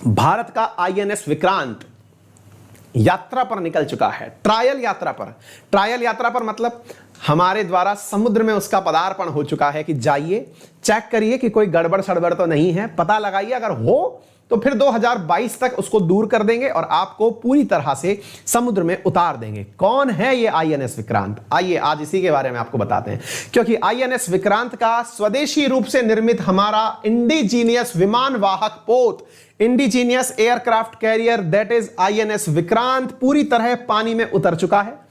भारत का आईएनएस विक्रांत यात्रा पर निकल चुका है, ट्रायल यात्रा पर। ट्रायल यात्रा पर मतलब हमारे द्वारा समुद्र में उसका पदार्पण हो चुका है कि जाइए चेक करिए कि कोई गड़बड़ सड़बड़ तो नहीं है, पता लगाइए, अगर हो तो फिर 2022 तक उसको दूर कर देंगे और आपको पूरी तरह से समुद्र में उतार देंगे। कौन है ये आईएनएस विक्रांत? आइए आज इसी के बारे में आपको बताते हैं, क्योंकि आईएनएस विक्रांत का स्वदेशी रूप से निर्मित हमारा इंडिजीनियस विमान वाहक पोत, indigenous aircraft carrier that is INS Vikrant पूरी तरह पानी में उतर चुका है।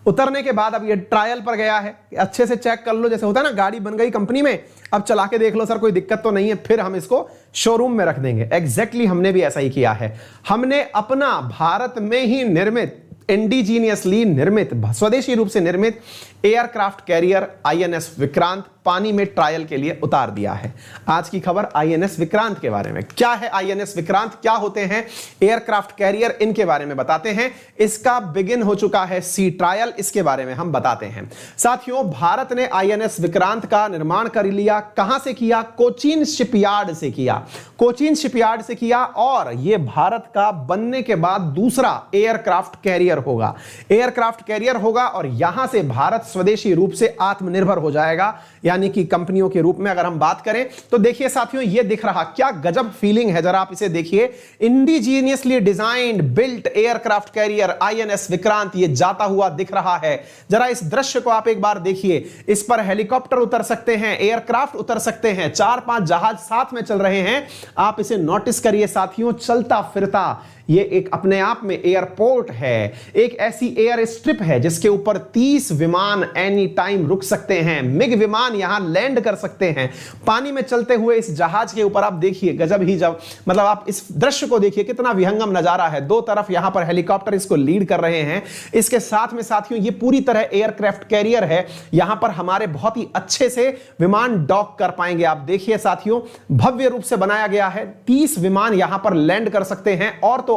उतरने के बाद अब ये ट्रायल पर गया है, अच्छे से चेक कर लो, जैसे होता है ना गाड़ी बन गई कंपनी में, अब चला के देख लो सर कोई दिक्कत तो नहीं है, फिर हम इसको शोरूम में रख देंगे। एग्जैक्टली हमने भी ऐसा ही किया है। हमने अपना भारत में ही निर्मित, इंडिजीनियसली निर्मित, स्वदेशी रूप से निर्मित एयरक्राफ्ट कैरियर आईएनएस विक्रांत पानी में ट्रायल के लिए उतार दिया है। आज की खबर आईएनएस विक्रांत के बारे में। क्या है आईएनएस विक्रांत, क्या होते हैं एयरक्राफ्ट कैरियर, इनके बारे में बताते हैं। इसका बिगिन हो चुका है सी ट्रायल, इसके बारे में हम बताते हैं। साथियों, भारत ने आईएनएस विक्रांत का निर्माण कर लिया। कहां से किया? कोचीन शिपयार्ड से किया। कोचीन शिपयार्ड से किया और यह भारत का बनने के बाद दूसरा एयरक्राफ्ट कैरियर होगा। एयरक्राफ्ट कैरियर होगा और यहां से भारत स्वदेशी रूप से आत्मनिर्भर हो जाएगा, यानी कि कंपनियों के रूप में अगर हम बात करें तो देखिए साथियों, ये दिख रहा क्या गजब फीलिंग है, जरा आप इसे देखिए। Indigenously designed built aircraft carrier INS Vikrant, ये जाता हुआ दिख रहा है। जरा इस दृश्य को आप एक बार देखिए। इस पर हेलीकॉप्टर उतर सकते हैं, एयरक्राफ्ट उतर सकते हैं, 4-5 जहाज साथ में चल रहे हैं। आप इसे नोटिस करिए साथियों, चलता फिरता ये एक अपने आप में एयरपोर्ट है, एक ऐसी एयर स्ट्रिप है जिसके ऊपर 30 विमान एनी टाइम रुक सकते हैं। मिग विमान यहां लैंड कर सकते हैं। पानी में चलते हुए इस जहाज के ऊपर आप देखिए, गजब ही जब मतलब आप इस दृश्य को देखिए, कितना विहंगम नजारा है। दो तरफ यहां पर हेलीकॉप्टर इसको लीड कर रहे हैं। इसके साथ में साथियों ये पूरी तरह एयरक्राफ्ट कैरियर है। यहां पर हमारे बहुत ही अच्छे से विमान डॉक कर पाएंगे। आप देखिए साथियों, भव्य रूप से बनाया गया है। 30 विमान यहां पर लैंड कर सकते हैं और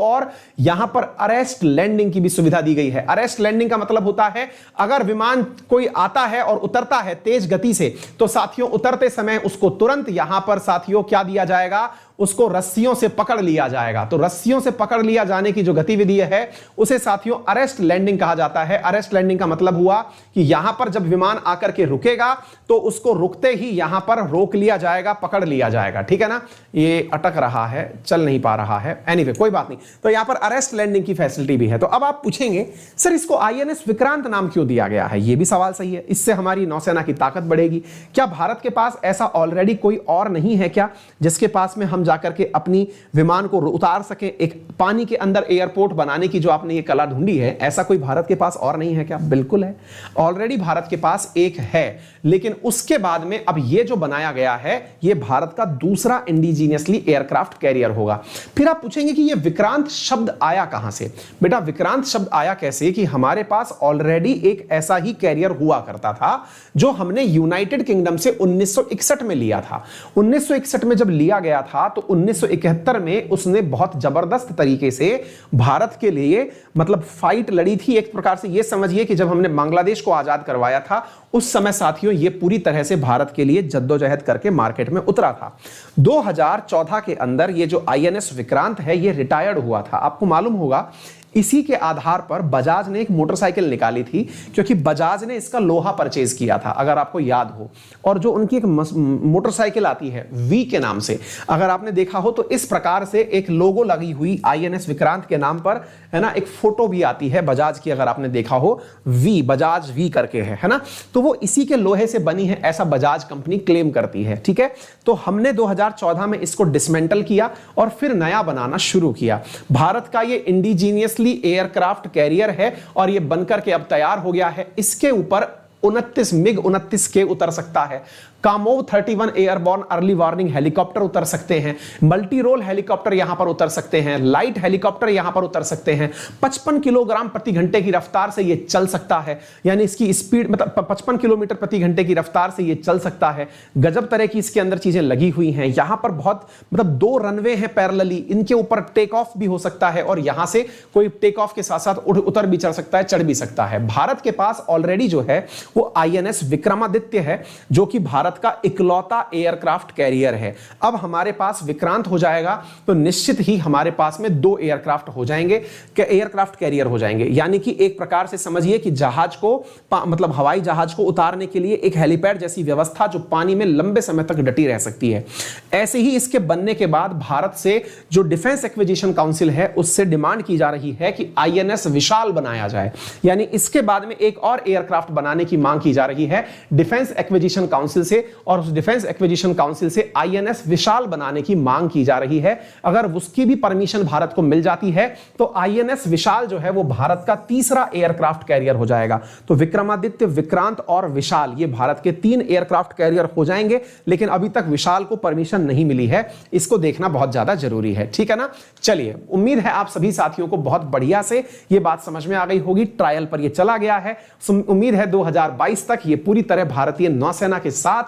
यहां पर अरेस्ट लैंडिंग की भी सुविधा दी गई है। अरेस्ट लैंडिंग का मतलब होता है अगर विमान कोई आता है और उतरता है तेज गति से, तो साथियों उतरते समय उसको तुरंत यहां पर साथियों क्या दिया जाएगा, उसको रस्सियों से पकड़ लिया जाएगा। तो रस्सियों से पकड़ लिया जाने की जो गतिविधि है उसे साथियों अरेस्ट लैंडिंग कहा जाता है। अरेस्ट लैंडिंग का मतलब हुआ कि यहां पर जब विमान आकर के रुकेगा तो उसको रुकते ही यहां पर रोक लिया जाएगा, पकड़ लिया जाएगा। ठीक है ना, ये अटक रहा है, चल नहीं पा रहा है, एनीवे कोई बात नहीं। तो यहां पर अरेस्ट लैंडिंग की फैसिलिटी भी है। तो अब आप पूछेंगे सर इसको आईएनएस विक्रांत नाम क्यों दिया गया है? ये भी सवाल सही है। इससे हमारी नौसेना की ताकत बढ़ेगी। क्या भारत के पास ऐसा ऑलरेडी कोई और नहीं है क्या जिसके पास में हम जाकर के अपनी विमान को उतार सके? एक पानी के अंदर एयरपोर्ट बनाने की जो आपने ये कला ढूंढी है, ऐसा कोई भारत के पास और नहीं है क्या? बिल्कुल है, ऑलरेडी भारत के पास एक है, लेकिन उसके बाद में अब ये जो बनाया गया है ये भारत का दूसरा इंडिजीनियसली एयरक्राफ्ट कैरियर होगा। फिर आप पूछेंगे कि ये विक्रांत शब्द आया कहां से? बेटा विक्रांत शब्द आया कैसे कि हमारे पास ऑलरेडी एक ऐसा ही कैरियर हुआ करता था जो हमने यूनाइटेड किंगडम से 1961 में लिया था। 1961 में जब लिया गया था तो 1971 में उसने बहुत जबरदस्त तरीके से भारत के लिए मतलब फाइट लड़ी थी। एक प्रकार से यह समझिए कि जब हमने बांग्लादेश को आजाद करवाया था उस समय साथियों ये पूरी तरह से भारत के लिए जद्दोजहद करके मार्केट में उतरा था। 2014 के अंदर ये जो आईएनएस विक्रांत है ये रिटायर्ड हुआ था। आपको मालूम होगा इसी के आधार पर बजाज ने एक मोटरसाइकिल निकाली थी, क्योंकि बजाज ने इसका लोहा परचेज किया था अगर आपको याद हो। और जो उनकी एक मोटरसाइकिल आती है वी के नाम से, अगर आपने देखा हो तो इस प्रकार से एक लोगो लगी हुई आईएनएस विक्रांत के नाम पर है ना, एक फोटो भी आती है बजाज की, अगर आपने देखा हो वी, बजाज वी करके है ना, तो वो इसी के लोहे से बनी है ऐसा बजाज कंपनी क्लेम करती है। ठीक है, तो हमने 2014 में इसको डिसमेंटल किया और फिर नया बनाना शुरू किया। भारत का ये इंडिजीनियस एयरक्राफ्ट कैरियर है और यह बनकर के अब तैयार हो गया है। इसके ऊपर 29 मिग 29 के उतर सकता है। Kamov 31 airborne early warning helicopter उतर सकते हैं। मल्टी रोल हेलीकॉप्टर यहां पर उतर सकते हैं। लाइट हेलीकॉप्टर यहां पर उतर सकते हैं। 55 किलोग्राम प्रति घंटे की रफ्तार से यह चल सकता है, यानी इसकी स्पीड मतलब 55 किलोमीटर प्रति घंटे की रफ्तार से यह चल सकता है। गजब तरह की इसके अंदर चीजें लगी हुई हैं। यहां पर बहुत मतलब 2 रनवे हैं पैरेलली, इनके ऊपर टेक ऑफ भी हो सकता है और यहां से कोई टेक ऑफ के साथ साथ उतर भी चढ़ सकता है, चढ़ भी सकता है। भारत के पास ऑलरेडी जो है वो आईएनएस विक्रमादित्य है, जो कि भारत भारत का इकलौता एयरक्राफ्ट कैरियर है। अब हमारे पास विक्रांत हो जाएगा तो निश्चित ही हमारे पास में 2 एयरक्राफ्ट हो जाएंगे, एयरक्राफ्ट कैरियर हो जाएंगे। यानी कि एक प्रकार से समझिए कि जहाज को मतलब हवाई जहाज को उतारने के लिए एक हेलीपैड जैसी व्यवस्था जो पानी में लंबे समय तक डटी रह सकती है। ऐसे ही इसके बनने के बाद भारत से जो डिफेंस एक्विजिशन काउंसिल है उससे डिमांड की जा रही है कि आईएनएस विशाल बनाया जाए। यानी इसके बाद में एक और एयरक्राफ्ट बनाने की मांग की जा रही है डिफेंस एक्विजिशन काउंसिल से, और उस डिफेंस एक्विजिशन काउंसिल से आईएनएस विशाल बनाने की मांग की जा रही है। अगर उसकी भी परमिशन भारत को मिल जाती है तो आईएनएस विशाल जो है वो भारत का तीसरा एयरक्राफ्ट कैरियर हो जाएगा। तो विक्रमादित्य, विक्रांत और विशाल ये भारत के 3 एयरक्राफ्ट कैरियर हो जाएंगे, लेकिन अभी तक विशाल को परमिशन नहीं मिली है। इसको देखना बहुत ज्यादा जरूरी है, ठीक है ना। चलिए, उम्मीद है आप सभी साथियों को बहुत बढ़िया से ये बात समझ में आ गई होगी। ट्रायल पर ये चला गया है। उम्मीद है 2022 तक ये पूरी तरह भारतीय नौसेना के साथ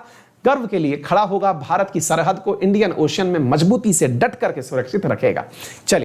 गर्व के लिए खड़ा होगा, भारत की सरहद को इंडियन ओशन में मजबूती से डट करके सुरक्षित रखेगा। चलिए।